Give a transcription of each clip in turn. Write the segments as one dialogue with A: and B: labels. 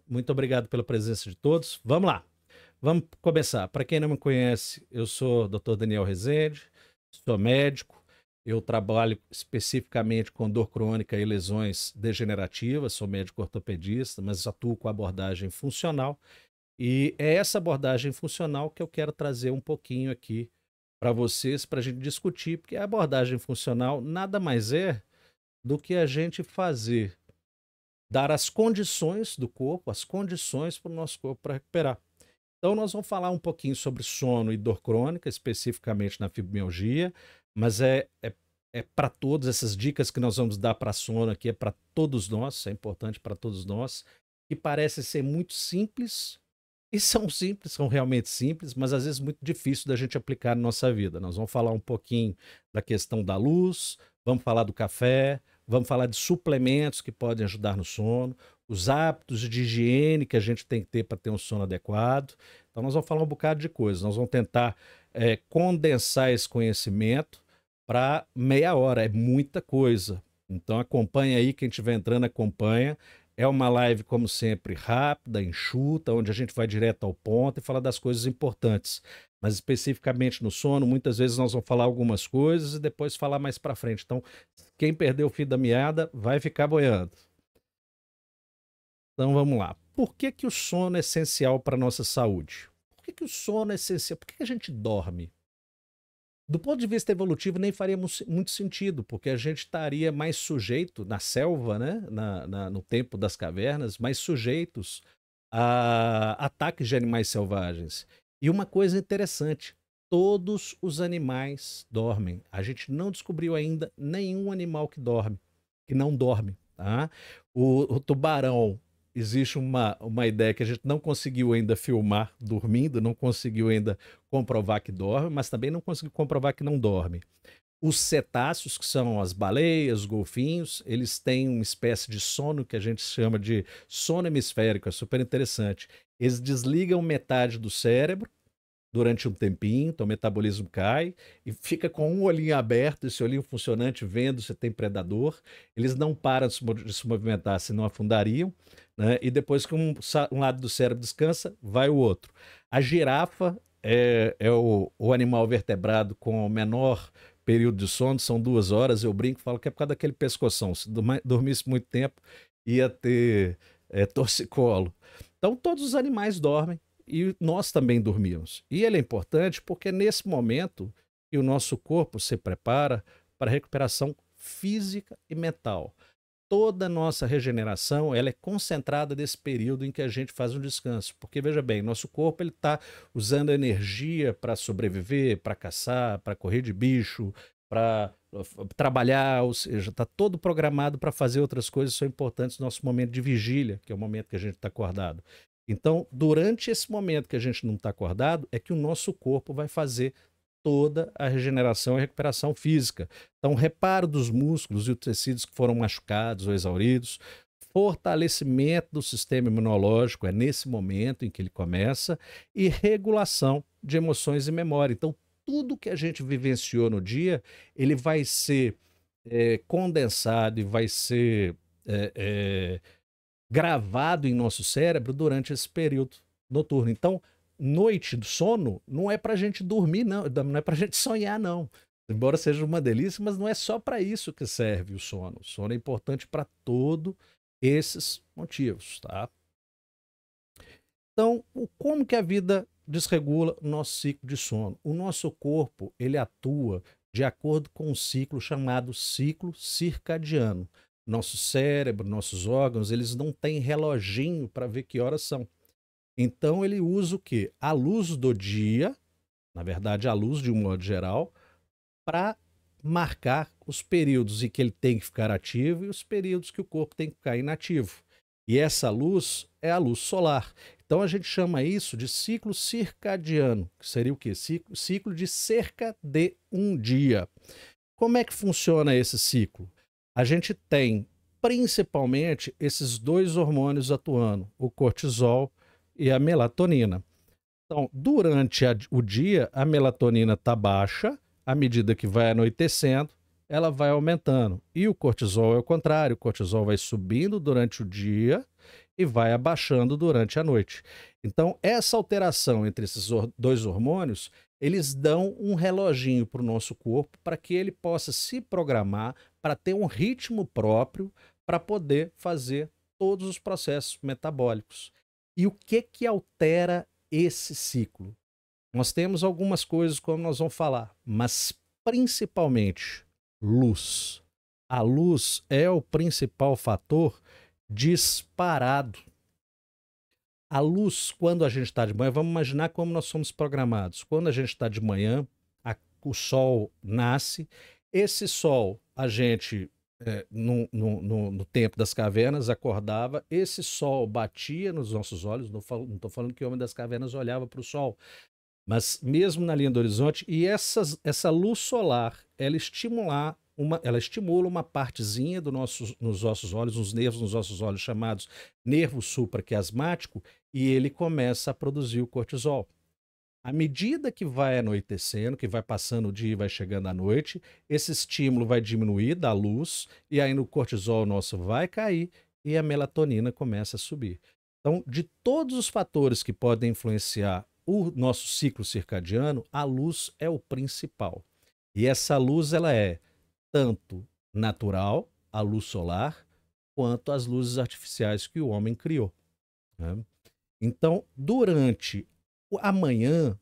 A: Muito obrigado pela presença de todos. Vamos lá, vamos começar. Para quem não me conhece, eu sou o Dr. Daniel Rezende, sou médico, eu trabalho especificamente com dor crônica e lesões degenerativas, sou médico ortopedista, mas atuo com abordagem funcional, e é essa abordagem funcional que eu quero trazer um pouquinho aqui para vocês, para a gente discutir, porque a abordagem funcional nada mais é do que a gente fazer, dar as condições do corpo, as condições para o nosso corpo para recuperar. Então, nós vamos falar um pouquinho sobre sono e dor crônica, especificamente na fibromialgia, mas é para todas essas dicas que nós vamos dar para sono aqui, é para todos nós, é importante para todos nós, que parece ser muito simples, e são simples, são realmente simples, mas às vezes muito difícil da gente aplicar na nossa vida. Nós vamos falar um pouquinho da questão da luz, vamos falar do café, vamos falar de suplementos que podem ajudar no sono, os hábitos de higiene que a gente tem que ter para ter um sono adequado. Então, nós vamos falar um bocado de coisas. Nós vamos tentar condensar esse conhecimento para meia hora. É muita coisa. Então, acompanha aí. Quem estiver entrando, acompanha. É uma live, como sempre, rápida, enxuta, onde a gente vai direto ao ponto e fala das coisas importantes. Mas especificamente no sono, muitas vezes nós vamos falar algumas coisas e depois falar mais para frente. Então, quem perdeu o fio da meada vai ficar boiando. Então vamos lá. Por que que o sono é essencial para a nossa saúde? Por que que o sono é essencial? Por que que a gente dorme? Do ponto de vista evolutivo, nem faria muito sentido, porque a gente estaria mais sujeito na selva, né? No tempo das cavernas, mais sujeitos a ataques de animais selvagens. E uma coisa interessante: todos os animais dormem. A gente não descobriu ainda nenhum animal que dorme, que não dorme, tá? O tubarão, existe uma ideia que a gente não conseguiu ainda filmar dormindo, não conseguiu ainda comprovar que dorme, mas também não conseguiu comprovar que não dorme. Os cetáceos, que são as baleias, os golfinhos, eles têm uma espécie de sono que a gente chama de sono hemisférico, é super interessante. Eles desligam metade do cérebro durante um tempinho, então o metabolismo cai e fica com um olhinho aberto, esse olhinho funcionante, vendo se tem predador. Eles não param de se movimentar, senão afundariam, né? E depois que um lado do cérebro descansa, vai o outro. A girafa é o animal vertebrado com o menor período de sono, são 2 horas. Eu brinco, falo que é por causa daquele pescoção. Se dormisse muito tempo, ia ter torcicolo. Então, todos os animais dormem e nós também dormimos. E ele é importante porque é nesse momento que o nosso corpo se prepara para a recuperação física e mental. Toda a nossa regeneração ela é concentrada nesse período em que a gente faz um descanso. Porque, veja bem, nosso corpo está usando energia para sobreviver, para caçar, para correr de bicho, para trabalhar, ou seja, está todo programado para fazer outras coisas que são importantes no nosso momento de vigília, que é o momento que a gente está acordado. Então, durante esse momento que a gente não está acordado, é que o nosso corpo vai fazer toda a regeneração e recuperação física. Então, reparo dos músculos e os tecidos que foram machucados ou exauridos, fortalecimento do sistema imunológico, é nesse momento em que ele começa, e regulação de emoções e memória. Então, tudo que a gente vivenciou no dia, ele vai ser condensado e vai ser gravado em nosso cérebro durante esse período noturno. Então, noite do sono não é para a gente dormir, não é para a gente sonhar, não. Embora seja uma delícia, mas não é só para isso que serve o sono. O sono é importante para todos esses motivos, tá? Então, como que a vida desregula o nosso ciclo de sono? O nosso corpo, ele atua de acordo com um ciclo chamado ciclo circadiano. Nosso cérebro, nossos órgãos, eles não têm reloginho para ver que horas são. Então ele usa o quê? A luz do dia, na verdade a luz de um modo geral, para marcar os períodos em que ele tem que ficar ativo e os períodos que o corpo tem que ficar inativo. E essa luz é a luz solar. Então a gente chama isso de ciclo circadiano, que seria o quê? Ciclo de cerca de um dia. Como é que funciona esse ciclo? A gente tem principalmente esses dois hormônios atuando, o cortisol e a melatonina. Então, durante o dia, a melatonina está baixa, à medida que vai anoitecendo, ela vai aumentando. E o cortisol é o contrário, o cortisol vai subindo durante o dia e vai abaixando durante a noite. Então, essa alteração entre esses dois hormônios, eles dão um reloginho para o nosso corpo para que ele possa se programar para ter um ritmo próprio para poder fazer todos os processos metabólicos. E o que que altera esse ciclo? Nós temos algumas coisas como nós vamos falar, mas principalmente luz. A luz é o principal fator disparado. A luz, quando a gente está de manhã, vamos imaginar como nós somos programados. Quando a gente está de manhã, o sol nasce. Esse sol, a gente, no tempo das cavernas, acordava. Esse sol batia nos nossos olhos. Não estou falando que o homem das cavernas olhava para o sol. Mas mesmo na linha do horizonte, e essa luz solar, ela estimula uma partezinha nos nossos olhos, uns nervos nos nossos olhos, chamados nervo supraquiasmático, e ele começa a produzir o cortisol. À medida que vai anoitecendo, que vai passando o dia e vai chegando a noite, esse estímulo vai diminuir da luz, e aí no cortisol nosso vai cair e a melatonina começa a subir. Então, de todos os fatores que podem influenciar o nosso ciclo circadiano, a luz é o principal. E essa luz, ela é tanto natural, a luz solar, quanto as luzes artificiais que o homem criou, né? Então, durante a manhã,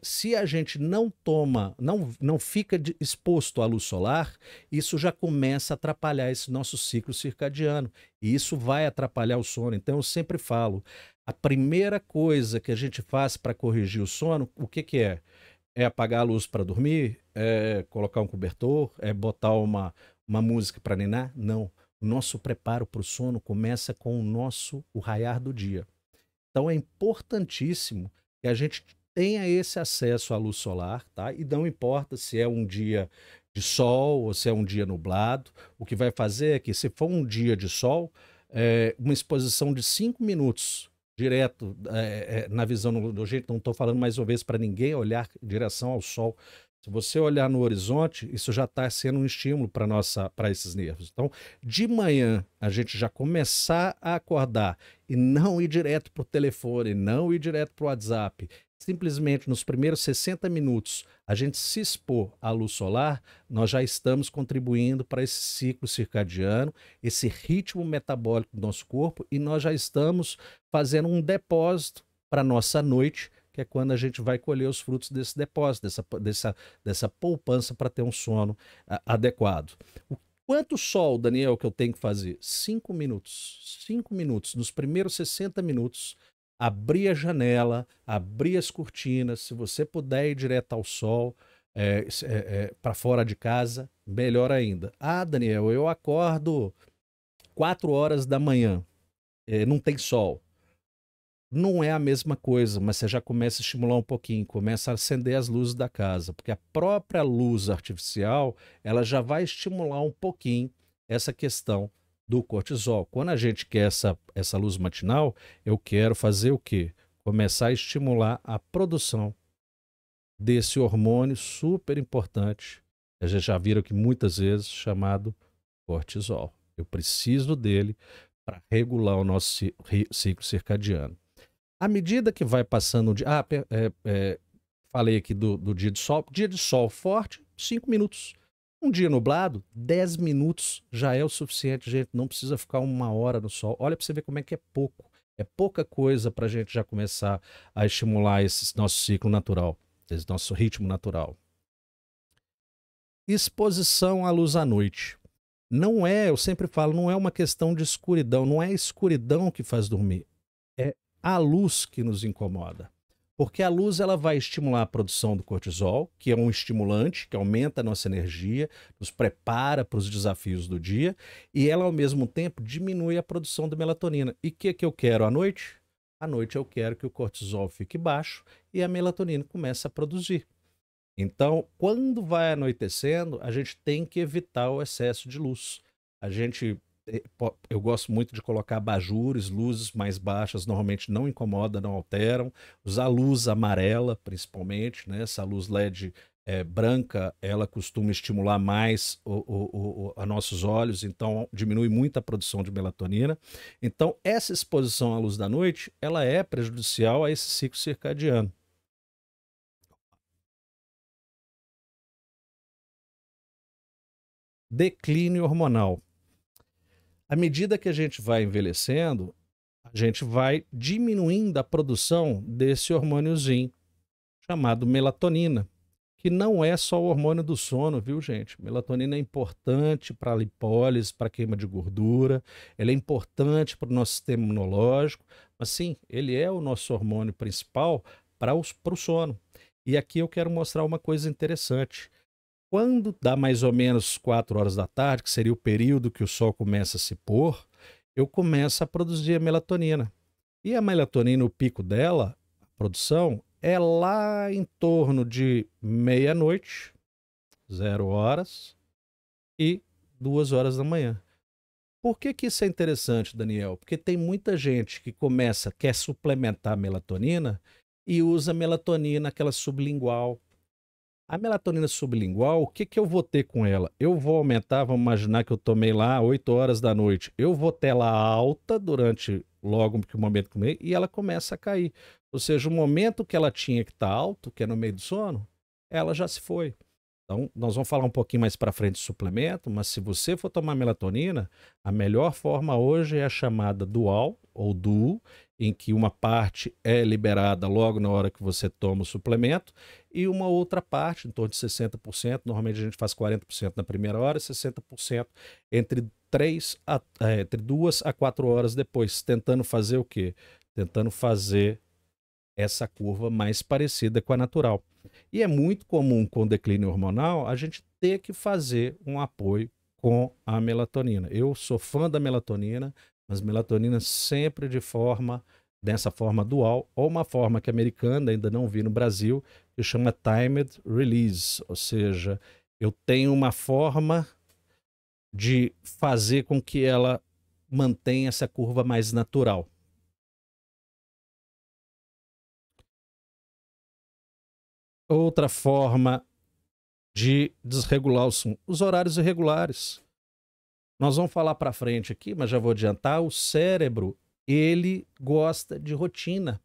A: se a gente não toma, não fica exposto à luz solar, isso já começa a atrapalhar esse nosso ciclo circadiano. E isso vai atrapalhar o sono. Então, eu sempre falo, a primeira coisa que a gente faz para corrigir o sono, o que que é? É apagar a luz para dormir? É colocar um cobertor? É botar uma música para ninar? Não. O nosso preparo para o sono começa com o raiar do dia. Então é importantíssimo que a gente tenha esse acesso à luz solar, tá? E não importa se é um dia de sol ou se é um dia nublado, o que vai fazer é que, se for um dia de sol, uma exposição de 5 minutos direto na visão do jeito, não estou falando mais uma vez para ninguém olhar em direção ao sol. Se você olhar no horizonte, isso já está sendo um estímulo para esses nervos. Então, de manhã, a gente já começar a acordar e não ir direto para o telefone, não ir direto para o WhatsApp, simplesmente nos primeiros 60 minutos, a gente se expor à luz solar, nós já estamos contribuindo para esse ciclo circadiano, esse ritmo metabólico do nosso corpo, e nós já estamos fazendo um depósito para a nossa noite, que é quando a gente vai colher os frutos desse depósito, dessa poupança para ter um sono adequado. Quanto sol, Daniel, que eu tenho que fazer? 5 minutos. 5 minutos. Nos primeiros 60 minutos, abrir a janela, abrir as cortinas. Se você puder ir direto ao sol, para fora de casa, melhor ainda. Ah, Daniel, eu acordo 4 horas da manhã, não tem sol. Não é a mesma coisa, mas você já começa a estimular um pouquinho, começa a acender as luzes da casa, porque a própria luz artificial, ela já vai estimular um pouquinho essa questão do cortisol. Quando a gente quer essa luz matinal, eu quero fazer o quê? Começar a estimular a produção desse hormônio super importante, a gente já viram que muitas vezes, chamado cortisol. Eu preciso dele para regular o nosso ciclo circadiano. À medida que vai passando o dia. Falei aqui do dia de sol. Dia de sol forte, 5 minutos. Um dia nublado, 10 minutos já é o suficiente, gente. Não precisa ficar 1 hora no sol. Olha para você ver como é que é pouco. É pouca coisa para a gente já começar a estimular esse nosso ciclo natural, esse nosso ritmo natural. Exposição à luz à noite. Não é, eu sempre falo, não é uma questão de escuridão. Não é a escuridão que faz dormir. É a luz que nos incomoda. Porque a luz, ela vai estimular a produção do cortisol, que é um estimulante que aumenta a nossa energia, nos prepara para os desafios do dia, e ela, ao mesmo tempo, diminui a produção da melatonina. E o que eu quero à noite? À noite eu quero que o cortisol fique baixo e a melatonina comece a produzir. Então, quando vai anoitecendo, a gente tem que evitar o excesso de luz. Eu gosto muito de colocar abajures, luzes mais baixas, normalmente não incomoda, não alteram. Usar luz amarela, principalmente, né? Essa luz LED branca, ela costuma estimular mais a nossos olhos, então diminui muito a produção de melatonina. Então, essa exposição à luz da noite, ela é prejudicial a esse ciclo circadiano. Declínio hormonal. À medida que a gente vai envelhecendo, a gente vai diminuindo a produção desse hormôniozinho, chamado melatonina, que não é só o hormônio do sono, viu, gente? Melatonina é importante para a lipólise, para a queima de gordura, ela é importante para o nosso sistema imunológico, mas sim, ele é o nosso hormônio principal para o sono. E aqui eu quero mostrar uma coisa interessante. Quando dá mais ou menos 4 horas da tarde, que seria o período que o sol começa a se pôr, eu começo a produzir a melatonina. E a melatonina, o pico dela, a produção, é lá em torno de meia-noite, 0 horas, e 2 horas da manhã. Por que que isso é interessante, Daniel? Porque tem muita gente que quer suplementar a melatonina e usa melatonina, aquela sublingual. A melatonina sublingual, o que que eu vou ter com ela? Eu vou aumentar, vamos imaginar que eu tomei lá 8 horas da noite. Eu vou ter ela alta durante logo que o momento que eu tomei e ela começa a cair. Ou seja, o momento que ela tinha que estar alto, que é no meio do sono, ela já se foi. Então, nós vamos falar um pouquinho mais para frente de suplemento, mas se você for tomar melatonina, a melhor forma hoje é a chamada dual ou duo, em que uma parte é liberada logo na hora que você toma o suplemento e uma outra parte, em torno de 60%, normalmente a gente faz 40% na primeira hora e 60% entre 2 a 4 horas depois, tentando fazer o quê? Tentando fazer essa curva mais parecida com a natural. E é muito comum com declínio hormonal a gente ter que fazer um apoio com a melatonina. Eu sou fã da melatonina, mas melatonina sempre dessa forma dual, ou uma forma que a americana ainda não vi no Brasil, que chama timed release, ou seja, eu tenho uma forma de fazer com que ela mantenha essa curva mais natural. Outra forma de desregular os horários irregulares. Nós vamos falar para frente aqui, mas já vou adiantar, o cérebro, ele gosta de rotina.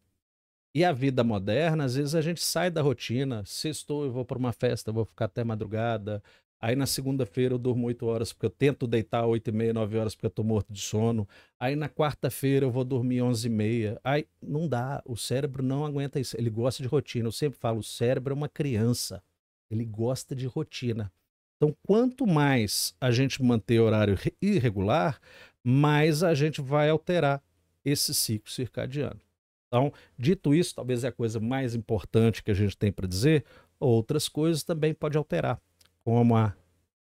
A: E a vida moderna, às vezes a gente sai da rotina. Sextou, eu vou para uma festa, eu vou ficar até madrugada. Aí na segunda-feira eu durmo 8 horas, porque eu tento deitar 8h30, 9 horas, porque eu estou morto de sono. Aí na quarta-feira eu vou dormir 11h30. Aí não dá, o cérebro não aguenta isso. Ele gosta de rotina. Eu sempre falo, o cérebro é uma criança. Ele gosta de rotina. Então, quanto mais a gente manter horário irregular, mais a gente vai alterar esse ciclo circadiano. Então, dito isso, talvez é a coisa mais importante que a gente tem para dizer, outras coisas também pode alterar, como a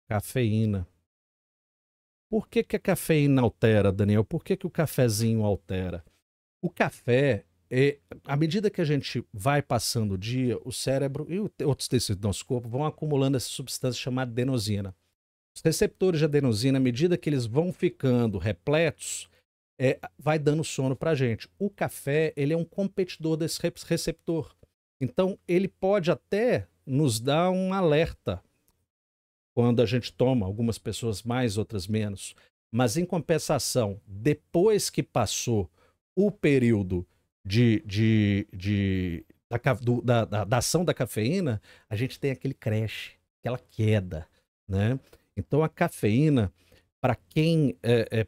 A: cafeína. Por que que a cafeína altera, Daniel? Por que que o cafezinho altera? O café, à medida que a gente vai passando o dia, o cérebro e outros tecidos do nosso corpo vão acumulando essa substância chamada adenosina. Os receptores de adenosina, à medida que eles vão ficando repletos, vai dando sono para a gente. O café, ele é um competidor desse receptor. Então, ele pode até nos dar um alerta quando a gente toma, algumas pessoas mais, outras menos. Mas, em compensação, depois que passou o período da ação da cafeína, a gente tem aquele crash, aquela queda, né? Então, a cafeína, para quem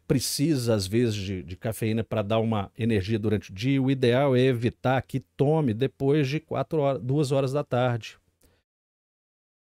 A: precisa, às vezes, de cafeína para dar uma energia durante o dia, o ideal é evitar que tome depois de 2 horas da tarde.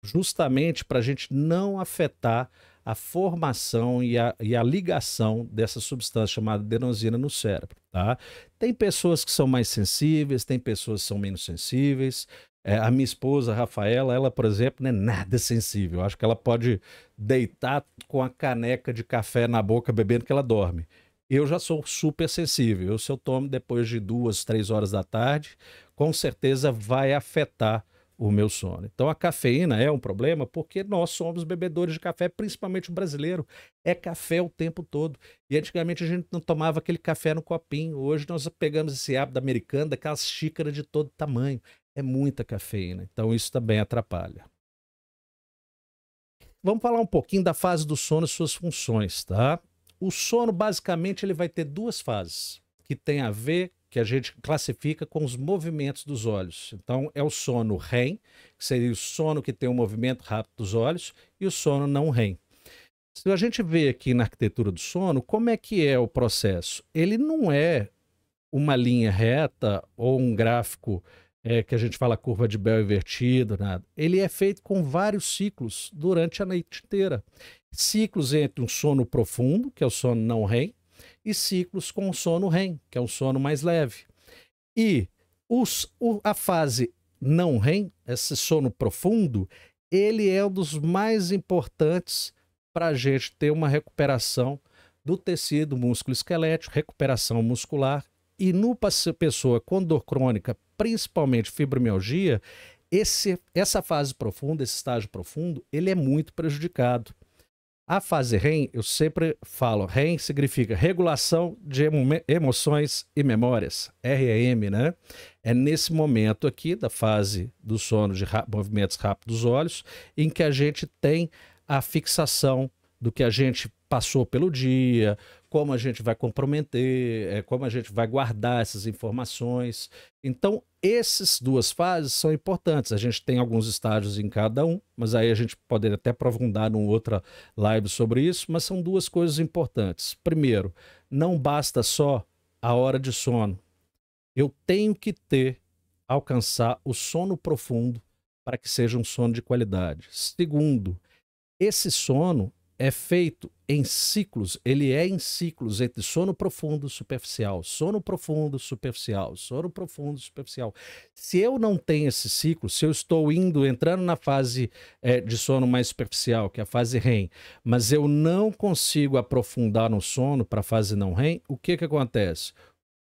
A: Justamente para a gente não afetar a formação e a ligação dessa substância chamada adenosina no cérebro, tá? Tem pessoas que são mais sensíveis, tem pessoas que são menos sensíveis. A minha esposa, a Rafaela, ela, por exemplo, não é nada sensível. Eu acho que ela pode deitar com a caneca de café na boca bebendo que ela dorme. Eu já sou super sensível. Se eu tomo depois de 2, 3 horas da tarde, com certeza vai afetar o meu sono. Então a cafeína é um problema porque nós somos bebedores de café, principalmente o brasileiro. É café o tempo todo. E antigamente a gente não tomava aquele café no copinho. Hoje nós pegamos esse hábito americano, daquelas xícaras de todo tamanho. É muita cafeína. Então isso também atrapalha. vamos falar um pouquinho da fase do sono e suas funções, tá? O sono, basicamente, ele vai ter duas fases, que tem a ver, que a gente classifica com os movimentos dos olhos. Então, é o sono REM, que seria o sono que tem um movimento rápido dos olhos, e o sono não REM. Se a gente vê aqui na arquitetura do sono, como é que é o processo? Ele não é uma linha reta ou um gráfico que a gente fala curva de Bell invertido, nada. Ele é feito com vários ciclos durante a noite inteira. Ciclos entre um sono profundo, que é o sono não REM, e ciclos com o sono REM, que é um sono mais leve. E a fase não REM, esse sono profundo, ele é um dos mais importantes para a gente ter uma recuperação do tecido músculo-esquelético, recuperação muscular. E no pessoa com dor crônica, principalmente fibromialgia, essa fase profunda, esse estágio profundo, ele é muito prejudicado. A fase REM, eu sempre falo, REM significa regulação de emoções e memórias, REM, né? É nesse momento aqui da fase do sono de movimentos rápidos dos olhos, em que a gente tem a fixação do que a gente passou pelo dia, como a gente vai comprometer, como a gente vai guardar essas informações. Então, essas duas fases são importantes. A gente tem alguns estágios em cada um, mas aí a gente poderia até aprofundar numa outra live sobre isso, mas são duas coisas importantes. Primeiro, não basta só a hora de sono. Eu tenho que alcançar o sono profundo para que seja um sono de qualidade. Segundo, esse sono é feito em ciclos, ele é em ciclos entre sono profundo e superficial, sono profundo, superficial, sono profundo, superficial. Se eu não tenho esse ciclo, se eu estou entrando na fase de sono mais superficial, que é a fase REM, mas eu não consigo aprofundar no sono para a fase não REM, o que acontece?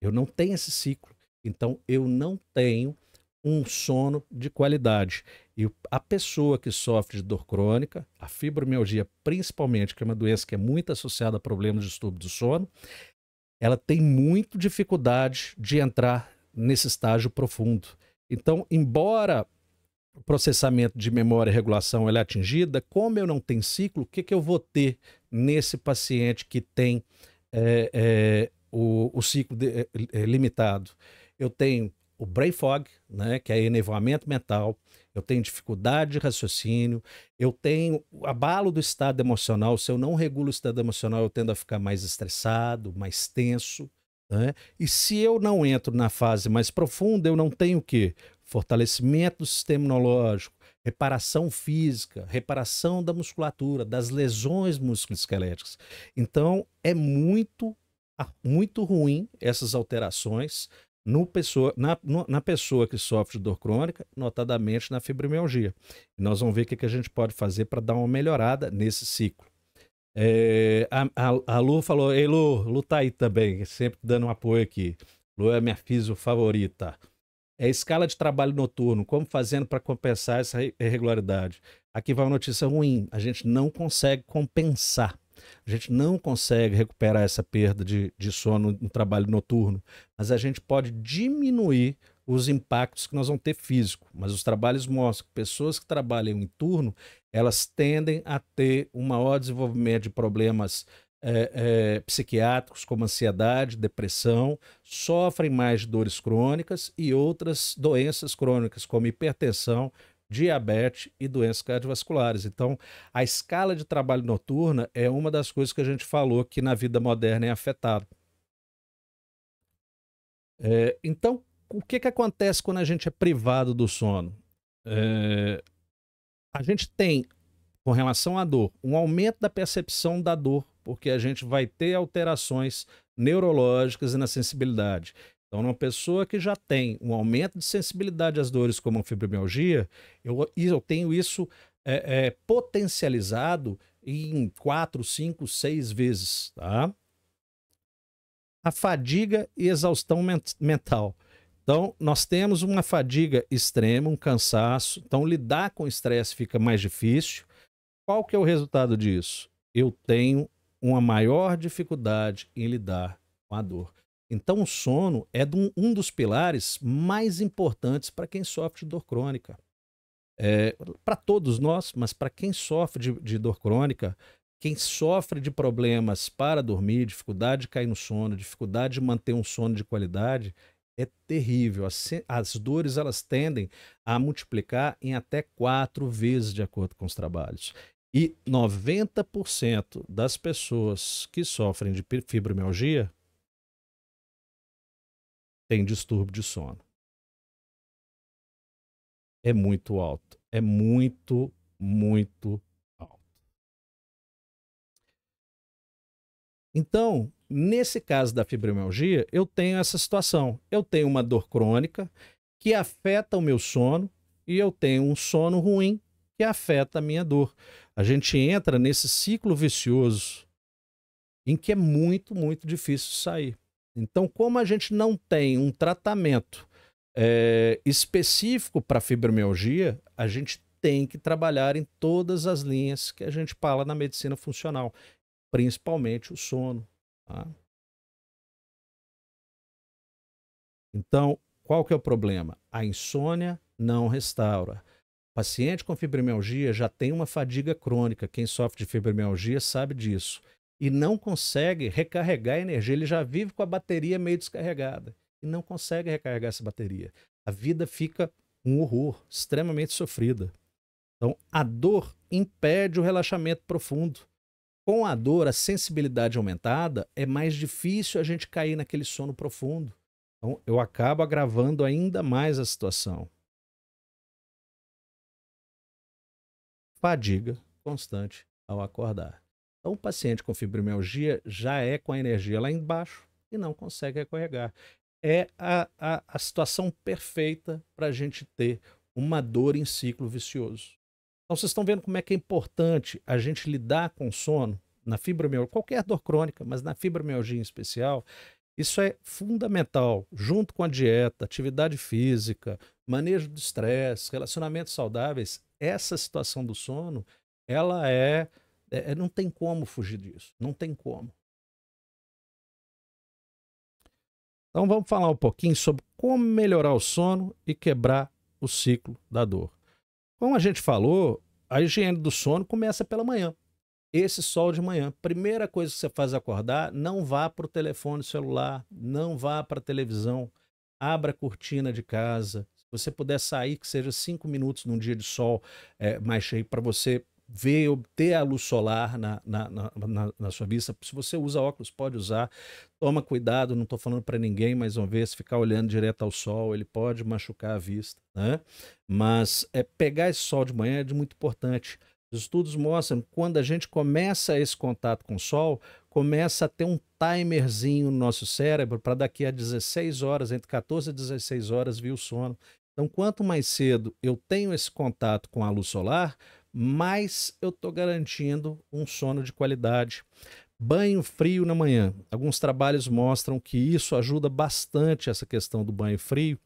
A: Eu não tenho esse ciclo, então eu não tenho um sono de qualidade. E a pessoa que sofre de dor crônica, a fibromialgia principalmente, que é uma doença que é muito associada a problemas de distúrbio do sono, ela tem muita dificuldade de entrar nesse estágio profundo. Então, embora o processamento de memória e regulação ela é atingida, como eu não tenho ciclo, o que eu vou ter nesse paciente que tem o ciclo limitado? Eu tenho o brain fog, né, que é enevoamento mental, eu tenho dificuldade de raciocínio, eu tenho abalo do estado emocional. Se eu não regulo o estado emocional, eu tendo a ficar mais estressado, mais tenso, né? E se eu não entro na fase mais profunda, eu não tenho o quê? Fortalecimento do sistema imunológico, reparação física, reparação da musculatura, das lesões musculoesqueléticas. Então, é muito ruim essas alterações na pessoa que sofre de dor crônica, notadamente na fibromialgia. E nós vamos ver o que a gente pode fazer para dar uma melhorada nesse ciclo. A Lu falou, ei Lu tá aí também, sempre dando um apoio aqui. Lu é minha fisio favorita. Escala de trabalho noturno, como fazendo para compensar essa irregularidade? Aqui vai uma notícia ruim, a gente não consegue compensar. A gente não consegue recuperar essa perda de sono no trabalho noturno, mas a gente pode diminuir os impactos que nós vamos ter físico. Mas os trabalhos mostram que pessoas que trabalham em turno, elas tendem a ter um maior desenvolvimento de problemas psiquiátricos, como ansiedade, depressão, sofrem mais de dores crônicas e outras doenças crônicas, como hipertensão, diabetes e doenças cardiovasculares. Então, a escala de trabalho noturna é uma das coisas que a gente falou que na vida moderna é afetado. Então, o que acontece quando a gente é privado do sono? A gente tem, com relação à dor, um aumento da percepção da dor, porque a gente vai ter alterações neurológicas e na sensibilidade. Então, numa pessoa que já tem um aumento de sensibilidade às dores, como a fibromialgia, eu tenho isso potencializado em 4, 5, 6 vezes. Tá? A fadiga e exaustão mental. Então, nós temos uma fadiga extrema, um cansaço. Então, lidar com o estresse fica mais difícil. Qual que é o resultado disso? Eu tenho uma maior dificuldade em lidar com a dor. Então, o sono é um dos pilares mais importantes para quem sofre de dor crônica. Para todos nós, mas para quem sofre de dor crônica, quem sofre de problemas para dormir, dificuldade de cair no sono, dificuldade de manter um sono de qualidade, é terrível. As dores elas tendem a multiplicar em até 4 vezes, de acordo com os trabalhos. E 90% das pessoas que sofrem de fibromialgia têm distúrbio de sono. É muito alto. É muito, muito alto. Então, nesse caso da fibromialgia, eu tenho essa situação. Eu tenho uma dor crônica que afeta o meu sono e eu tenho um sono ruim que afeta a minha dor. A gente entra nesse ciclo vicioso em que é muito, muito difícil sair. Então, como a gente não tem um tratamento específico para fibromialgia, a gente tem que trabalhar em todas as linhas que a gente fala na medicina funcional, principalmente o sono. Tá? Então, qual que é o problema? A insônia não restaura. O paciente com fibromialgia já tem uma fadiga crônica. Quem sofre de fibromialgia sabe disso. E não consegue recarregar a energia. Ele já vive com a bateria meio descarregada. E não consegue recarregar essa bateria. A vida fica um horror, extremamente sofrida. Então, a dor impede o relaxamento profundo. Com a dor, a sensibilidade aumentada, é mais difícil a gente cair naquele sono profundo. Então, eu acabo agravando ainda mais a situação. Fadiga constante ao acordar. Então, o paciente com fibromialgia já é com a energia lá embaixo e não consegue recarregar. É a situação perfeita para a gente ter uma dor em ciclo vicioso. Então, vocês estão vendo como é que é importante a gente lidar com o sono na fibromialgia, qualquer dor crônica, mas na fibromialgia em especial. Isso é fundamental, junto com a dieta, atividade física, manejo do estresse, relacionamentos saudáveis. Essa situação do sono, ela não tem como fugir disso, não tem como. Então vamos falar um pouquinho sobre como melhorar o sono e quebrar o ciclo da dor. Como a gente falou, a higiene do sono começa pela manhã. Esse sol de manhã, primeira coisa que você faz acordar, não vá para o telefone celular, não vá para a televisão, abra a cortina de casa. Se você puder sair, que seja 5 minutos num dia de sol mais cheio, para você ver, ter a luz solar na sua vista. Se você usa óculos, pode usar. Toma cuidado, não estou falando para ninguém, mais uma vez, ficar olhando direto ao sol, ele pode machucar a vista, né? Mas pegar esse sol de manhã é de muito importante. Os estudos mostram que quando a gente começa esse contato com o sol, começa a ter um timerzinho no nosso cérebro para daqui a 16 horas, entre 14 e 16 horas, vir o sono. Então, quanto mais cedo eu tenho esse contato com a luz solar, mais eu estou garantindo um sono de qualidade. Banho frio na manhã. Alguns trabalhos mostram que isso ajuda bastante essa questão do banho frio.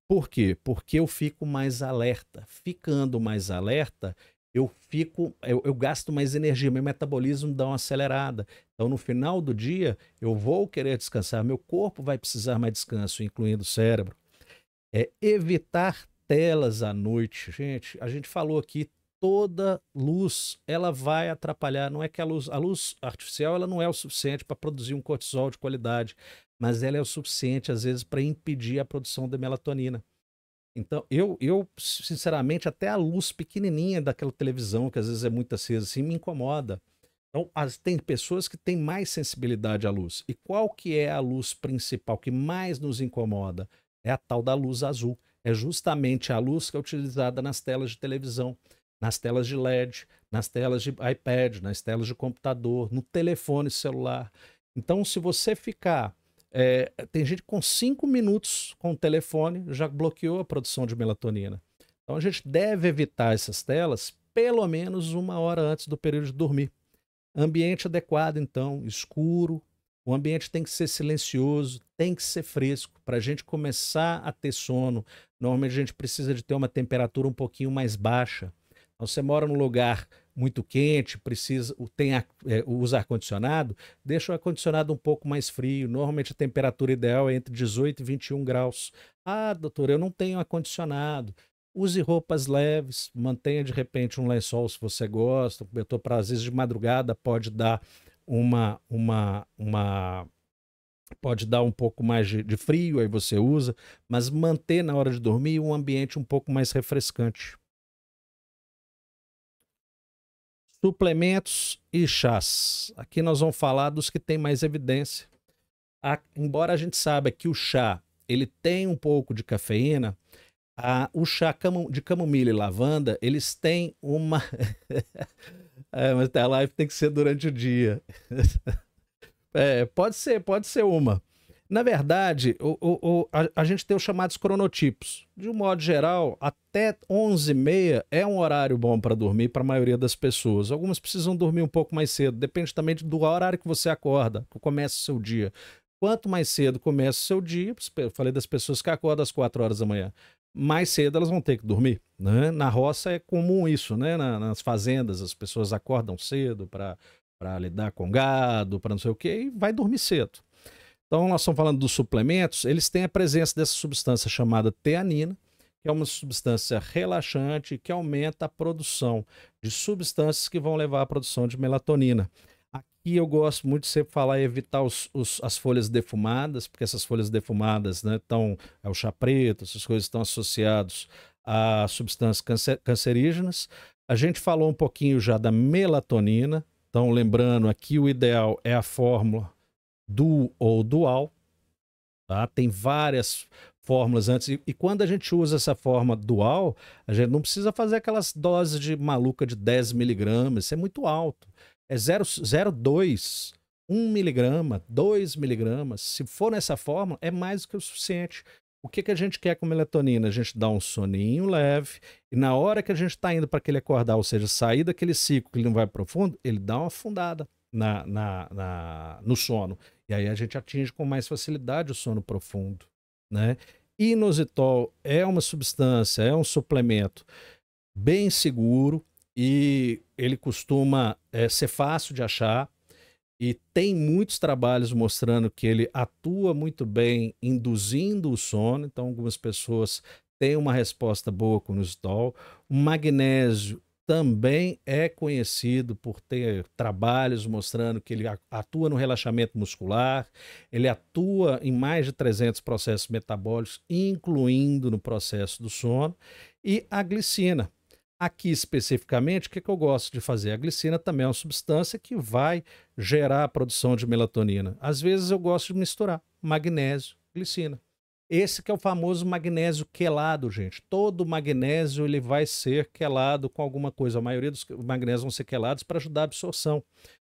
A: Por quê? Porque eu fico mais alerta. Ficando mais alerta, eu gasto mais energia, meu metabolismo dá uma acelerada. Então, no final do dia, eu vou querer descansar, meu corpo vai precisar mais descanso, incluindo o cérebro. Evitar telas à noite. Gente, a gente falou aqui, toda luz, ela vai atrapalhar. Não é que a luz artificial, ela não é o suficiente para produzir um cortisol de qualidade, mas ela é o suficiente, às vezes, para impedir a produção da melatonina. Então, eu, sinceramente, até a luz pequenininha daquela televisão, que às vezes é muito acesa, assim, me incomoda. Então, tem pessoas que têm mais sensibilidade à luz. E qual que é a luz principal que mais nos incomoda? É a tal da luz azul. É justamente a luz que é utilizada nas telas de televisão, nas telas de LED, nas telas de iPad, nas telas de computador, no telefone celular. Então, se você ficar tem gente com 5 minutos com o telefone já bloqueou a produção de melatonina. Então a gente deve evitar essas telas pelo menos 1 hora antes do período de dormir. Ambiente adequado, então, escuro. O ambiente tem que ser silencioso, tem que ser fresco. Para a gente começar a ter sono, normalmente a gente precisa de ter uma temperatura um pouquinho mais baixa. Então, você mora num lugar muito quente, usa ar-condicionado, deixa o ar-condicionado um pouco mais frio. Normalmente a temperatura ideal é entre 18 e 21 graus. Ah, doutor, eu não tenho ar-condicionado. Use roupas leves, mantenha de repente um lençol se você gosta, um cobertor para às vezes de madrugada pode dar pode dar um pouco mais de frio, aí você usa, mas manter na hora de dormir um ambiente um pouco mais refrescante. Suplementos e chás. Aqui nós vamos falar dos que têm mais evidência. Embora a gente saiba que o chá ele tem um pouco de cafeína, o chá de camomila e lavanda, eles têm uma... mas a live tem que ser durante o dia. Pode ser uma. Na verdade, a gente tem os chamados cronotipos. De um modo geral, até 11h30 é um horário bom para dormir para a maioria das pessoas. Algumas precisam dormir um pouco mais cedo. Depende também do horário que você acorda, que começa o seu dia. Quanto mais cedo começa o seu dia, eu falei das pessoas que acordam às 4 horas da manhã, mais cedo elas vão ter que dormir, né? Na roça é comum isso, né? Nas fazendas as pessoas acordam cedo para lidar com gado, para não sei o quê, e vai dormir cedo. Então, nós estamos falando dos suplementos, eles têm a presença dessa substância chamada teanina, que é uma substância relaxante que aumenta a produção de substâncias que vão levar à produção de melatonina. Aqui eu gosto muito de sempre falar e evitar as folhas defumadas, porque essas folhas defumadas, né, o chá preto, essas coisas estão associadas a substâncias cancerígenas. A gente falou um pouquinho já da melatonina, então lembrando aqui o ideal é a fórmula duo ou dual, tá? Tem várias fórmulas antes, e quando a gente usa essa forma dual, a gente não precisa fazer aquelas doses de maluca de 10 miligramas, isso é muito alto. É 0,2, 1 miligrama, 2 miligramas. Se for nessa fórmula, é mais do que o suficiente. O que a gente quer com melatonina? A gente dá um soninho leve, e na hora que a gente está indo para aquele acordar, ou seja, sair daquele ciclo que ele não vai profundo, ele dá uma afundada no sono. E aí a gente atinge com mais facilidade o sono profundo, né? Inositol é uma substância, é um suplemento bem seguro e ele costuma ser fácil de achar e tem muitos trabalhos mostrando que ele atua muito bem induzindo o sono. Então algumas pessoas têm uma resposta boa com o inositol. O magnésio também é conhecido por ter trabalhos mostrando que ele atua no relaxamento muscular, ele atua em mais de 300 processos metabólicos, incluindo no processo do sono, e a glicina. Aqui especificamente, o que eu gosto de fazer? A glicina também é uma substância que vai gerar a produção de melatonina. Às vezes eu gosto de misturar magnésio e glicina. Esse que é o famoso magnésio quelado, gente. Todo magnésio ele vai ser quelado com alguma coisa. A maioria dos magnésios vão ser quelados para ajudar a absorção.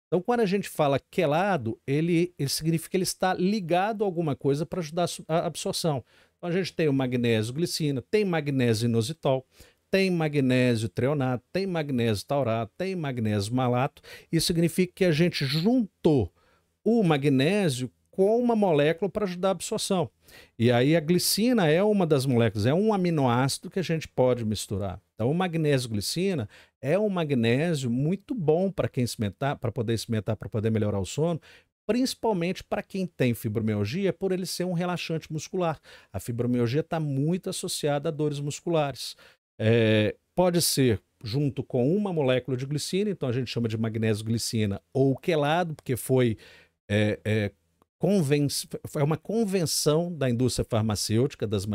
A: Então, quando a gente fala quelado, ele significa que ele está ligado a alguma coisa para ajudar a absorção. Então, a gente tem o magnésio glicina, tem magnésio inositol, tem magnésio treonato, tem magnésio taurato, tem magnésio malato. Isso significa que a gente juntou o magnésio com uma molécula para ajudar a absorção. E aí a glicina é uma das moléculas, é um aminoácido que a gente pode misturar. Então o magnésio-glicina é um magnésio muito bom para quem experimentar, para poder melhorar o sono, principalmente para quem tem fibromialgia, por ele ser um relaxante muscular. A fibromialgia está muito associada a dores musculares. Pode ser junto com uma molécula de glicina, então a gente chama de magnésio-glicina ou quelado, porque foi uma convenção da indústria farmacêutica, das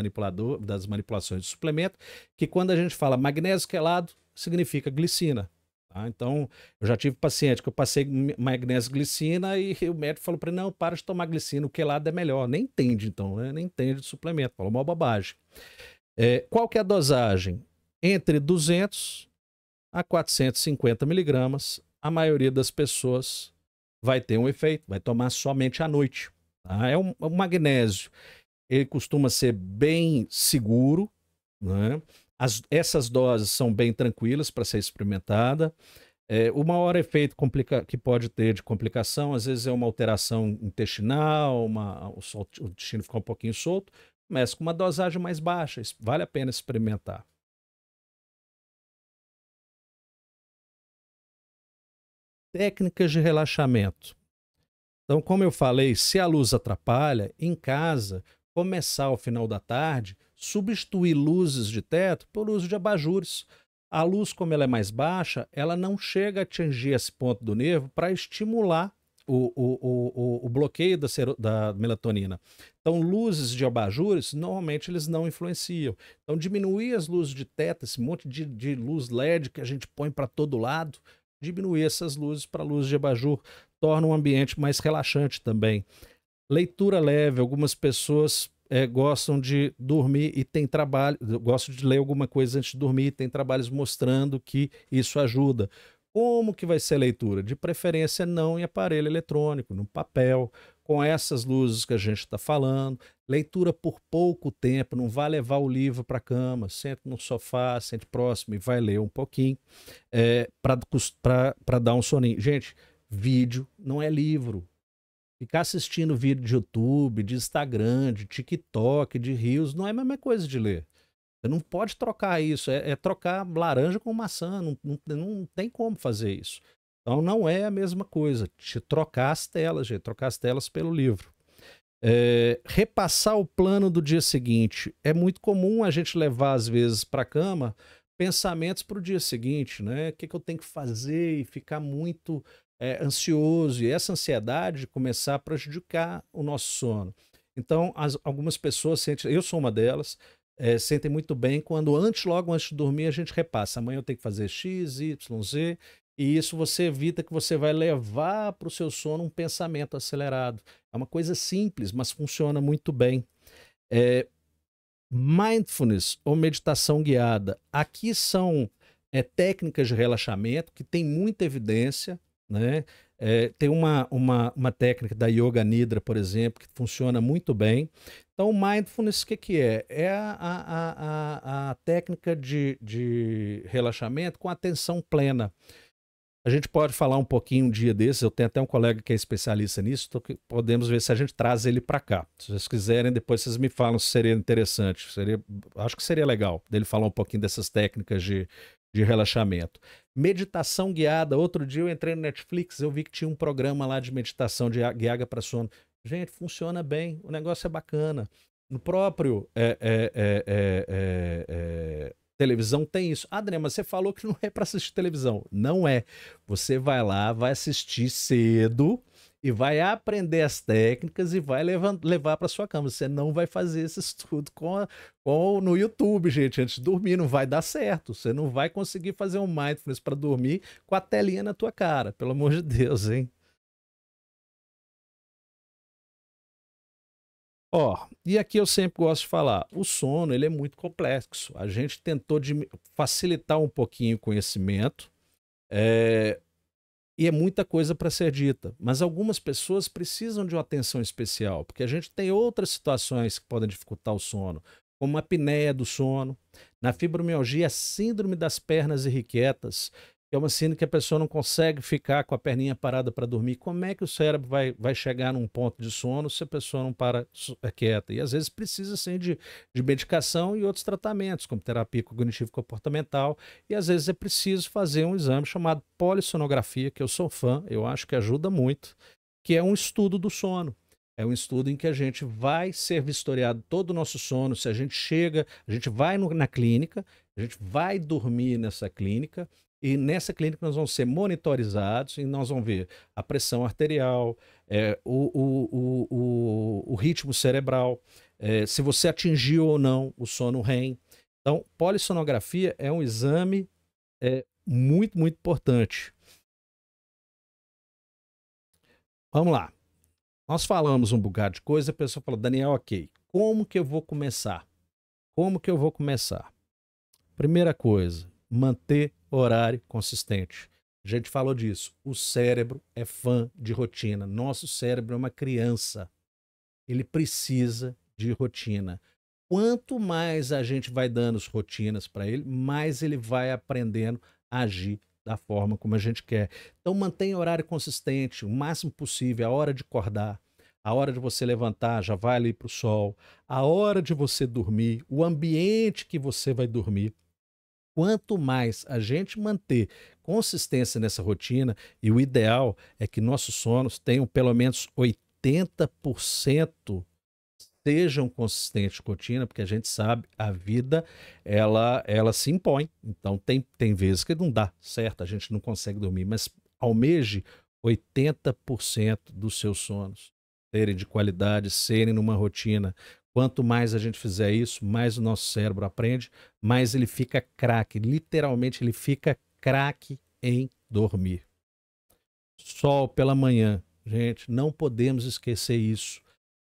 A: manipulações de suplemento, que quando a gente fala magnésio quelado, significa glicina. Tá? Então, eu já tive paciente que eu passei magnésio glicina e o médico falou para ele, não, para de tomar glicina, o quelado é melhor. Nem entende, então, né? Nem entende de suplemento, falou uma bobagem. Qual que é a dosagem? Entre 200 a 450 miligramas, a maioria das pessoas vai ter um efeito, vai tomar somente à noite. Tá? O magnésio, ele costuma ser bem seguro, né? Essas doses são bem tranquilas para ser experimentada. O maior efeito que pode ter de complicação, às vezes é uma alteração intestinal, o intestino ficar um pouquinho solto, mas com uma dosagem mais baixa, vale a pena experimentar. Técnicas de relaxamento. Então, como eu falei, se a luz atrapalha, em casa, começar ao final da tarde, substituir luzes de teto por uso de abajures. A luz, como ela é mais baixa, ela não chega a atingir esse ponto do nervo para estimular o bloqueio da melatonina. Então, luzes de abajures, normalmente eles não influenciam. Então, diminuir as luzes de teto, esse monte de luz LED que a gente põe para todo lado, diminuir essas luzes para luz de abajur, torna um ambiente mais relaxante também. Leitura leve, algumas pessoas gostam de dormir e tem trabalho, gostam de ler alguma coisa antes de dormir e tem trabalhos mostrando que isso ajuda. Como que vai ser a leitura? De preferência não em aparelho eletrônico, no papel, com essas luzes que a gente está falando. Leitura por pouco tempo, não vai levar o livro para a cama, sente no sofá, sente próximo e vai ler um pouquinho para dar um soninho. Gente, vídeo não é livro. Ficar assistindo vídeo de YouTube, de Instagram, de TikTok, de Reels, não é a mesma coisa de ler. Você não pode trocar isso, é trocar laranja com maçã, não tem como fazer isso. Então não é a mesma coisa, trocar as telas, gente, trocar as telas pelo livro. Repassar o plano do dia seguinte. É muito comum a gente levar, às vezes, para a cama pensamentos para o dia seguinte, né? O que eu tenho que fazer e ficar muito ansioso. E essa ansiedade começar a prejudicar o nosso sono. Então, algumas pessoas sentem, eu sou uma delas, sentem muito bem quando logo antes de dormir a gente repassa. Amanhã eu tenho que fazer X, Y, Z. E isso você evita que você vai levar para o seu sono um pensamento acelerado. É uma coisa simples, mas funciona muito bem. Mindfulness ou meditação guiada. Aqui são técnicas de relaxamento que tem muita evidência, né? Tem uma técnica da Yoga Nidra, por exemplo, que funciona muito bem. Então, mindfulness, o que é? É a técnica de relaxamento com atenção plena. A gente pode falar um pouquinho um dia desses, eu tenho até um colega que é especialista nisso, então podemos ver se a gente traz ele para cá. Se vocês quiserem, depois vocês me falam se seria interessante. Acho que seria legal dele falar um pouquinho dessas técnicas de relaxamento. Meditação guiada. Outro dia eu entrei no Netflix, eu vi que tinha um programa lá de meditação guiada para sono. Gente, funciona bem, o negócio é bacana. No próprio televisão tem isso. Adriano, mas você falou que não é para assistir televisão. Não é. Você vai lá, vai assistir cedo e vai aprender as técnicas e vai levar para sua cama. Você não vai fazer esse estudo no YouTube, gente, antes de dormir. Não vai dar certo. Você não vai conseguir fazer um mindfulness para dormir com a telinha na tua cara. Pelo amor de Deus, hein? E aqui eu sempre gosto de falar, o sono ele é muito complexo. A gente tentou facilitar um pouquinho o conhecimento, e é muita coisa para ser dita. Mas algumas pessoas precisam de uma atenção especial, porque a gente tem outras situações que podem dificultar o sono, como a apneia do sono, na fibromialgia, a síndrome das pernas irrequietas, que é uma síndrome que a pessoa não consegue ficar com a perninha parada para dormir. Como é que o cérebro vai chegar num ponto de sono se a pessoa não para quieta? E às vezes precisa sim de medicação e outros tratamentos, como terapia cognitivo-comportamental, e às vezes é preciso fazer um exame chamado polissonografia, que eu sou fã, eu acho que ajuda muito, que é um estudo do sono. É um estudo em que a gente vai ser vistoriado todo o nosso sono. Se a gente chega, a gente vai na clínica, a gente vai dormir nessa clínica, e nessa clínica nós vamos ser monitorizados e nós vamos ver a pressão arterial, o ritmo cerebral, se você atingiu ou não o sono REM. Então, polissonografia é um exame muito, muito importante. Vamos lá. Nós falamos um bocado de coisa, a pessoa falou, Daniel, ok, como que eu vou começar? Como que eu vou começar? Primeira coisa, manter horário consistente. A gente falou disso. O cérebro é fã de rotina. Nosso cérebro é uma criança. Ele precisa de rotina. Quanto mais a gente vai dando as rotinas para ele, mais ele vai aprendendo a agir da forma como a gente quer. Então mantenha horário consistente, o máximo possível, a hora de acordar, a hora de você levantar, já vai ali para o sol, a hora de você dormir, o ambiente que você vai dormir. Quanto mais a gente manter consistência nessa rotina, e o ideal é que nossos sonos tenham pelo menos 80% sejam consistentes com a rotina, porque a gente sabe, a vida, ela se impõe. Então, tem vezes que não dá certo, a gente não consegue dormir, mas almeje 80% dos seus sonos serem de qualidade, serem numa rotina. Quanto mais a gente fizer isso, mais o nosso cérebro aprende, mais ele fica craque. Literalmente, ele fica craque em dormir. Sol pela manhã. Gente, não podemos esquecer isso.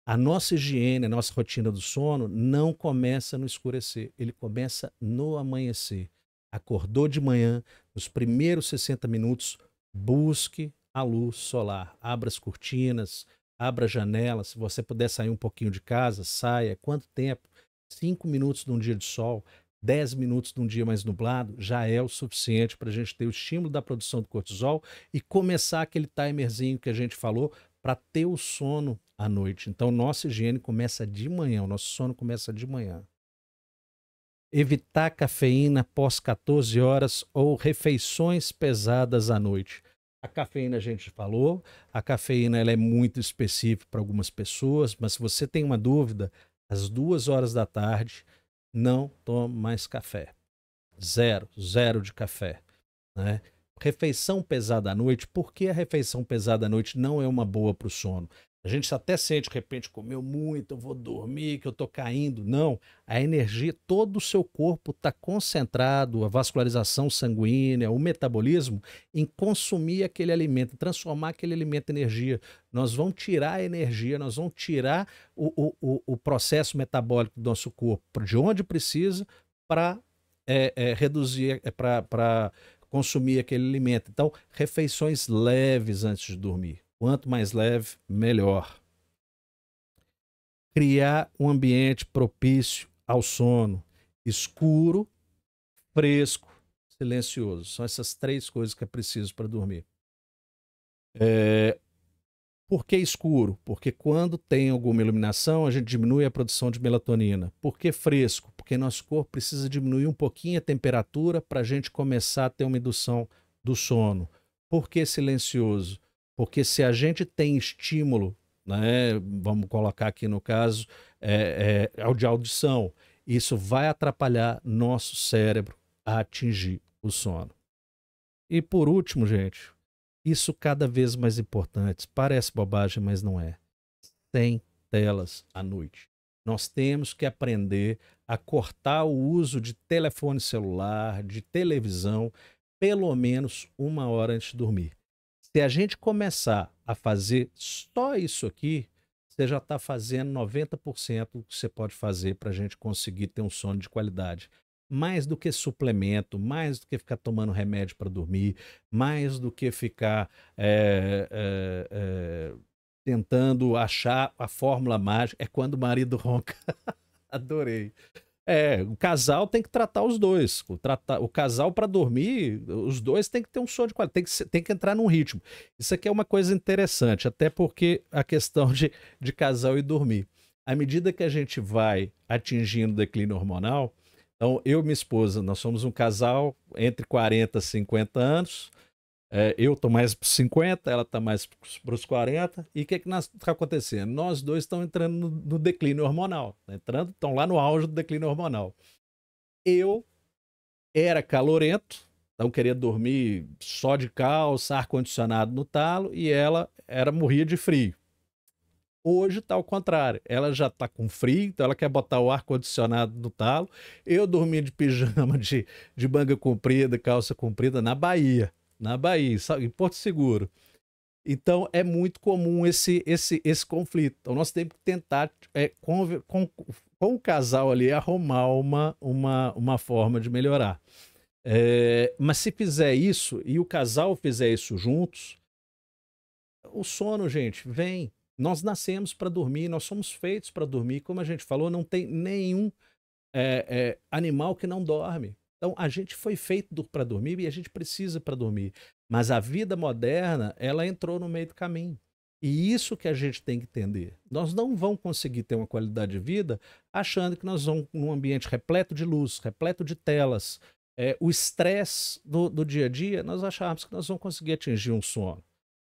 A: A nossa higiene, a nossa rotina do sono não começa no escurecer, ele começa no amanhecer. Acordou de manhã, nos primeiros 60 minutos, busque a luz solar. Abra as cortinas, abra a janela. Se você puder sair um pouquinho de casa, saia. Quanto tempo? 5 minutos num dia de sol, 10 minutos num dia mais nublado, já é o suficiente para a gente ter o estímulo da produção do cortisol e começar aquele timerzinho que a gente falou para ter o sono à noite. Então, nossa higiene começa de manhã, o nosso sono começa de manhã. Evitar cafeína após 14 horas ou refeições pesadas à noite. A cafeína a gente falou, a cafeína ela é muito específica para algumas pessoas, mas se você tem uma dúvida, às 2 horas da tarde, não tome mais café. Zero, zero de café, né? Refeição pesada à noite, por que a refeição pesada à noite não é uma boa para o sono? A gente até sente, de repente, comeu muito, eu vou dormir, que eu estou caindo. Não, a energia, todo o seu corpo está concentrado, a vascularização sanguínea, o metabolismo, em consumir aquele alimento, transformar aquele alimento em energia. Nós vamos tirar a energia, nós vamos tirar o processo metabólico do nosso corpo de onde precisa para reduzir, para consumir aquele alimento. Então, refeições leves antes de dormir. Quanto mais leve, melhor. Criar um ambiente propício ao sono. Escuro, fresco, silencioso. São essas 3 coisas que é preciso para dormir. Por que escuro? Porque quando tem alguma iluminação, a gente diminui a produção de melatonina. Por que fresco? Porque nosso corpo precisa diminuir um pouquinho a temperatura para a gente começar a ter uma indução do sono. Por que silencioso? Porque se a gente tem estímulo, né, vamos colocar aqui no caso, de audição, isso vai atrapalhar nosso cérebro a atingir o sono. E por último, gente, isso cada vez mais importante, parece bobagem, mas não é. Sem telas à noite. Nós temos que aprender a cortar o uso de telefone celular, de televisão, pelo menos 1 hora antes de dormir. Se a gente começar a fazer só isso aqui, você já está fazendo 90% do que você pode fazer para a gente conseguir ter um sono de qualidade. Mais do que suplemento, mais do que ficar tomando remédio para dormir, mais do que ficar tentando achar a fórmula mágica, é quando o marido ronca. Adorei. O casal tem que tratar os dois. O casal, para dormir, os dois tem que ter um sono de qualidade, tem que entrar num ritmo. Isso aqui é uma coisa interessante, até porque a questão de casal e dormir. À medida que a gente vai atingindo o declínio hormonal, então eu e minha esposa, nós somos um casal entre 40 e 50 anos, eu tô mais para 50, ela tá mais para os 40. E o que está acontecendo? Nós dois estamos entrando no declínio hormonal. Estão lá no auge do declínio hormonal. Eu era calorento, então queria dormir só de calça, ar-condicionado no talo, e ela morria de frio. Hoje está ao contrário. Ela já está com frio, então ela quer botar o ar-condicionado no talo. Eu dormia de pijama, de manga comprida, calça comprida na Bahia, em Porto Seguro. Então é muito comum esse conflito. Então nós temos que tentar, com o casal ali, arrumar uma forma de melhorar. Mas se fizer isso e o casal fizer isso juntos, o sono, gente, vem. Nós nascemos para dormir, nós somos feitos para dormir. Como a gente falou, não tem nenhum animal que não dorme. Então, a gente foi feito para dormir e a gente precisa para dormir. Mas a vida moderna, ela entrou no meio do caminho. E isso que a gente tem que entender. Nós não vamos conseguir ter uma qualidade de vida achando que nós vamos num ambiente repleto de luz, repleto de telas. O estresse do dia a dia, nós achamos que nós vamos conseguir atingir um sono.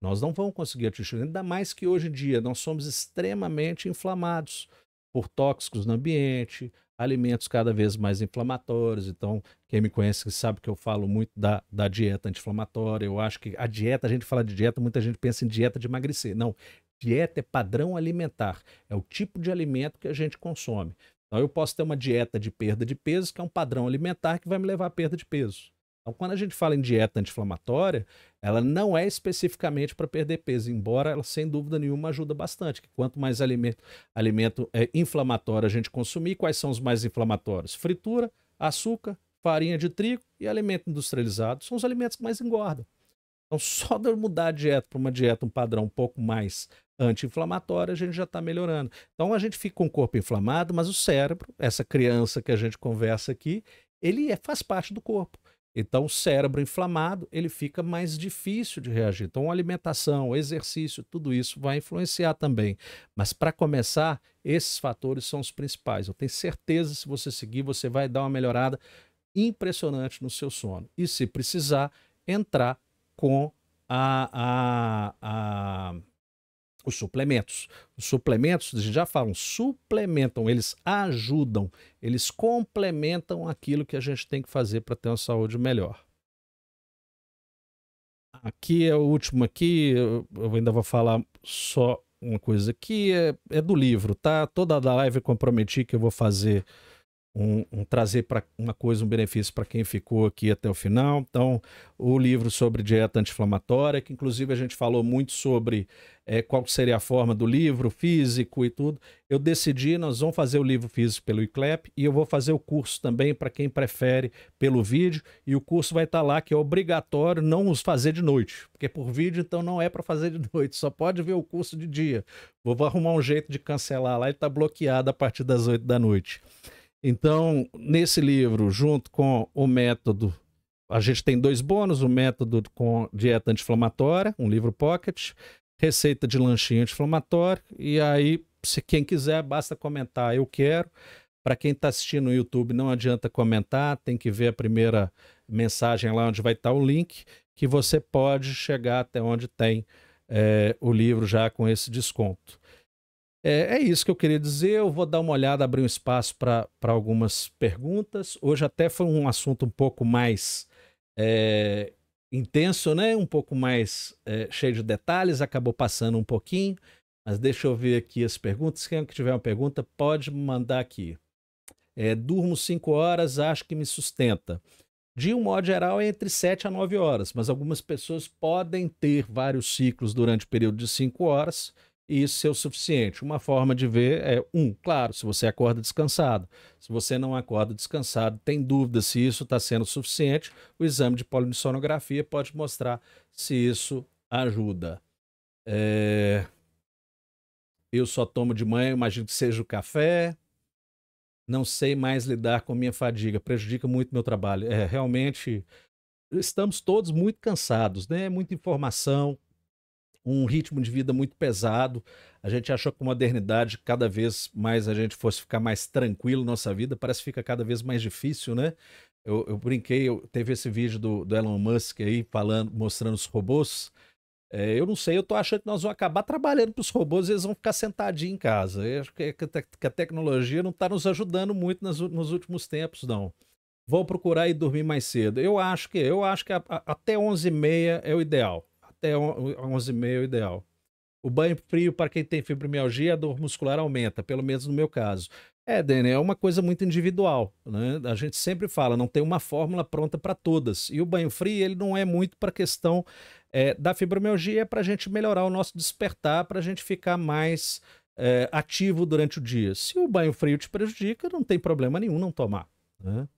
A: Nós não vamos conseguir atingir, ainda mais que hoje em dia nós somos extremamente inflamados. por tóxicos no ambiente, alimentos cada vez mais inflamatórios. Então, quem me conhece sabe que eu falo muito da dieta anti-inflamatória. Eu acho que a dieta, a gente fala de dieta, muita gente pensa em dieta de emagrecer. Não, dieta é padrão alimentar, é o tipo de alimento que a gente consome. Então, eu posso ter uma dieta de perda de peso, que é um padrão alimentar que vai me levar à perda de peso. Então, quando a gente fala em dieta anti-inflamatória, ela não é especificamente para perder peso, embora ela, sem dúvida nenhuma, ajuda bastante. Que quanto mais alimento inflamatório a gente consumir, quais são os mais inflamatórios? Fritura, açúcar, farinha de trigo e alimento industrializado são os alimentos que mais engordam. Então, só de eu mudar a dieta para uma dieta, um padrão um pouco mais anti-inflamatório, a gente já está melhorando. Então, a gente fica com o corpo inflamado, mas o cérebro, essa criança que a gente conversa aqui, ele faz parte do corpo. Então, o cérebro inflamado, ele fica mais difícil de reagir. Então, a alimentação, o exercício, tudo isso vai influenciar também. Mas, para começar, esses fatores são os principais. Eu tenho certeza, se você seguir, você vai dar uma melhorada impressionante no seu sono. E, se precisar, entrar com os suplementos. Os suplementos, a gente já fala, suplementam, eles ajudam, eles complementam aquilo que a gente tem que fazer para ter uma saúde melhor. Aqui é o último aqui, eu ainda vou falar só uma coisa aqui, é do livro, tá? Toda a live eu comprometi que eu vou fazer trazer para uma coisa, um benefício para quem ficou aqui até o final. Então, o livro sobre dieta anti-inflamatória, que inclusive a gente falou muito sobre qual seria a forma do livro físico e tudo. Eu decidi, nós vamos fazer o livro físico pelo ICLEP e eu vou fazer o curso também para quem prefere pelo vídeo, e o curso vai estar lá, que é obrigatório não os fazer de noite, porque por vídeo então não é para fazer de noite, só pode ver o curso de dia. Vou arrumar um jeito de cancelar lá, ele está bloqueado a partir das 8 da noite. Então, nesse livro, junto com o método, a gente tem 2 bônus, o método com dieta anti-inflamatória, um livro pocket, receita de lanchinho anti-inflamatório, e aí, se quem quiser, basta comentar, eu quero. Para quem está assistindo no YouTube, não adianta comentar, tem que ver a primeira mensagem lá onde vai estar o link, que você pode chegar até onde tem o livro já com esse desconto. É isso que eu queria dizer. Eu vou dar uma olhada, abrir um espaço para algumas perguntas. Hoje até foi um assunto um pouco mais intenso, né? Um pouco mais cheio de detalhes, acabou passando um pouquinho, mas deixa eu ver aqui as perguntas. Quem tiver uma pergunta pode mandar aqui. Durmo 5 horas, acho que me sustenta. De um modo geral, é entre 7 a 9 horas, mas algumas pessoas podem ter vários ciclos durante o período de 5 horas, e isso ser o suficiente. Uma forma de ver claro, se você acorda descansado. Se você não acorda descansado, tem dúvida se isso está sendo suficiente, o exame de polissonografia pode mostrar se isso ajuda. Eu só tomo de manhã, imagino que seja o café. Não sei mais lidar com minha fadiga, prejudica muito meu trabalho. Realmente, estamos todos muito cansados, né? Muita informação, um ritmo de vida muito pesado. A gente achou que com a modernidade, cada vez mais a gente fosse ficar mais tranquilo na nossa vida, parece que fica cada vez mais difícil, né? Eu brinquei, teve esse vídeo do Elon Musk aí, mostrando os robôs. Eu não sei, eu tô achando que nós vamos acabar trabalhando para os robôs e eles vão ficar sentadinhos em casa. Eu acho que a tecnologia não está nos ajudando muito nos últimos tempos, não. Vou procurar ir dormir mais cedo. Eu acho que até 11h30 é o ideal. Até 11h30 é o ideal. O banho frio, para quem tem fibromialgia, a dor muscular aumenta, pelo menos no meu caso. Dani, é uma coisa muito individual, né? A gente sempre fala, não tem uma fórmula pronta para todas. E o banho frio, ele não é muito para a questão da fibromialgia, é para a gente melhorar o nosso despertar, para a gente ficar mais ativo durante o dia. Se o banho frio te prejudica, não tem problema nenhum não tomar, né?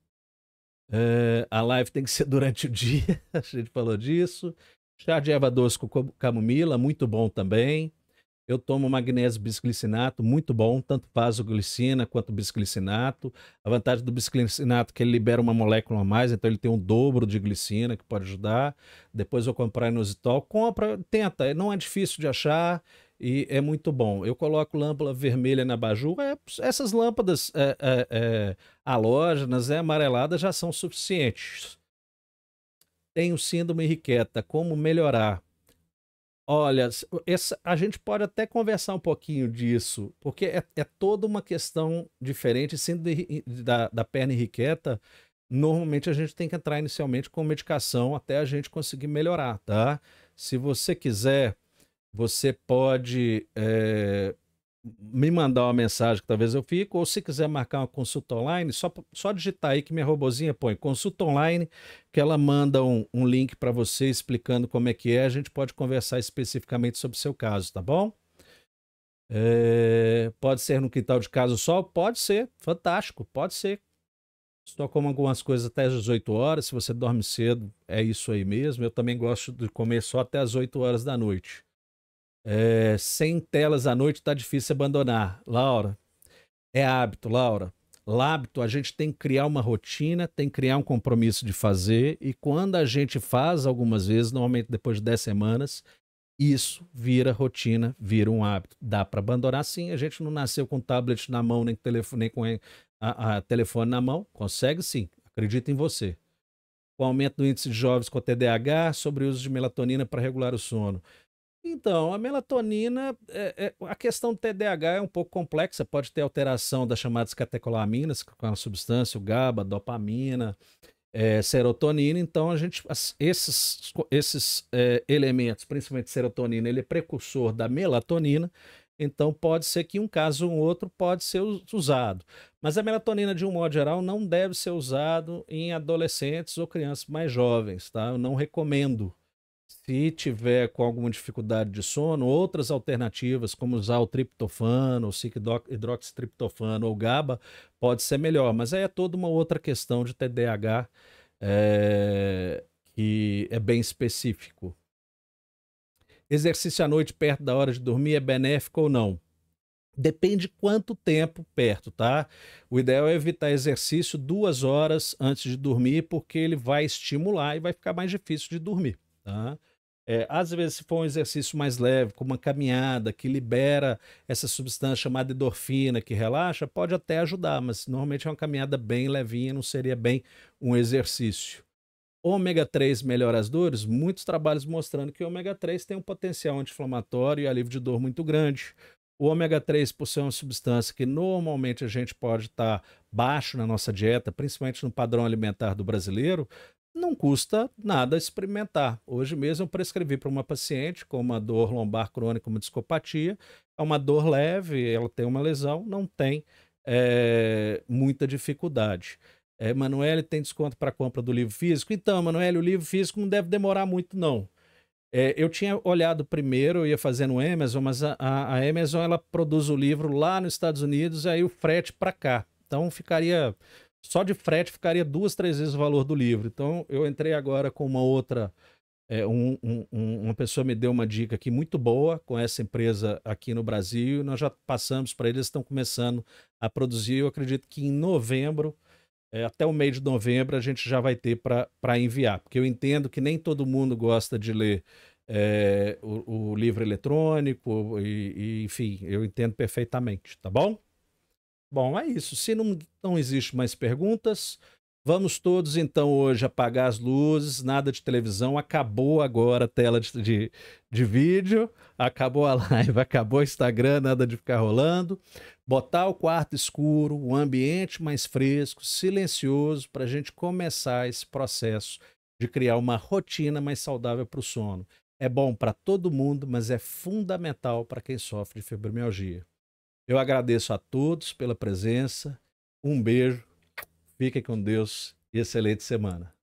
A: A live tem que ser durante o dia, a gente falou disso. Chá de erva doce com camomila, muito bom também. Eu tomo magnésio bisglicinato, muito bom, tanto vasoglicina quanto bisglicinato. A vantagem do bisglicinato é que ele libera uma molécula a mais, então ele tem um dobro de glicina que pode ajudar. Depois eu comprar inositol. Compra, tenta, não é difícil de achar e é muito bom. Eu coloco lâmpada vermelha na abajur. Essas lâmpadas halógenas, amareladas, já são suficientes. Tenho síndrome Henriqueta, como melhorar? Olha, a gente pode até conversar um pouquinho disso, porque é toda uma questão diferente. Síndrome da perna irrequieta, normalmente a gente tem que entrar inicialmente com medicação até a gente conseguir melhorar, tá? Se você quiser, você pode me mandar uma mensagem que talvez eu fique, ou se quiser marcar uma consulta online, só digitar aí que minha robozinha põe consulta online, que ela manda um link para você explicando como é que é, a gente pode conversar especificamente sobre o seu caso, tá bom? Pode ser no quintal de casa só? Pode ser, fantástico, pode ser. Só como algumas coisas até às 18 horas, se você dorme cedo, é isso aí mesmo. Eu também gosto de comer só até às 8 horas da noite. Sem telas à noite tá difícil abandonar. Laura, é hábito, Laura. Hábito, a gente tem que criar uma rotina, tem que criar um compromisso de fazer, e quando a gente faz algumas vezes, normalmente depois de 10 semanas, isso vira rotina, vira um hábito. Dá para abandonar sim, a gente não nasceu com tablet na mão, nem com telefone, nem com a telefone na mão. Consegue sim, acredita em você. O aumento do índice de jovens com TDAH, sobre o uso de melatonina para regular o sono. Então, a melatonina, a questão do TDAH é um pouco complexa, pode ter alteração das chamadas catecolaminas, que é uma substância, o GABA, dopamina, serotonina. Então, esses elementos, principalmente serotonina, ele é precursor da melatonina. Então, pode ser que um caso ou outro pode ser usado. Mas a melatonina, de um modo geral, não deve ser usado em adolescentes ou crianças mais jovens, tá? Eu não recomendo. Se tiver com alguma dificuldade de sono, outras alternativas, como usar o triptofano, o 5-hidroxitriptofano ou GABA, pode ser melhor. Mas aí é toda uma outra questão de TDAH, que é bem específico. Exercício à noite perto da hora de dormir é benéfico ou não? Depende quanto tempo perto, tá? O ideal é evitar exercício 2 horas antes de dormir, porque ele vai estimular e vai ficar mais difícil de dormir, tá? Às vezes, se for um exercício mais leve, como uma caminhada, que libera essa substância chamada endorfina, que relaxa, pode até ajudar, mas normalmente é uma caminhada bem levinha, não seria bem um exercício. Ômega 3 melhora as dores? Muitos trabalhos mostrando que o ômega 3 tem um potencial anti-inflamatório e alívio de dor muito grande. O ômega 3, por ser uma substância que normalmente a gente pode estar baixo na nossa dieta, principalmente no padrão alimentar do brasileiro, não custa nada experimentar. Hoje mesmo eu prescrevi para uma paciente com uma dor lombar crônica, uma discopatia, é uma dor leve, ela tem uma lesão, não tem muita dificuldade. Emanuele, tem desconto para compra do livro físico? Então, Emanuele, o livro físico não deve demorar muito, não. Eu tinha olhado primeiro, eu ia fazer no Amazon, mas a Amazon ela produz o livro lá nos Estados Unidos, aí o frete para cá. Então ficaria, só de frete ficaria 2, 3 vezes o valor do livro. Então eu entrei agora com uma outra, uma pessoa me deu uma dica aqui muito boa com essa empresa aqui no Brasil, nós já passamos para eles, estão começando a produzir, eu acredito que em novembro, até o mês de novembro a gente já vai ter para enviar, porque eu entendo que nem todo mundo gosta de ler o livro eletrônico, enfim, eu entendo perfeitamente, tá bom? Bom, é isso. Se não existe mais perguntas, vamos todos então hoje apagar as luzes, nada de televisão, acabou agora a tela de vídeo, acabou a live, acabou o Instagram, nada de ficar rolando. Botar o quarto escuro, o ambiente mais fresco, silencioso, para a gente começar esse processo de criar uma rotina mais saudável para o sono. É bom para todo mundo, mas é fundamental para quem sofre de fibromialgia. Eu agradeço a todos pela presença, um beijo, fiquem com Deus e excelente semana.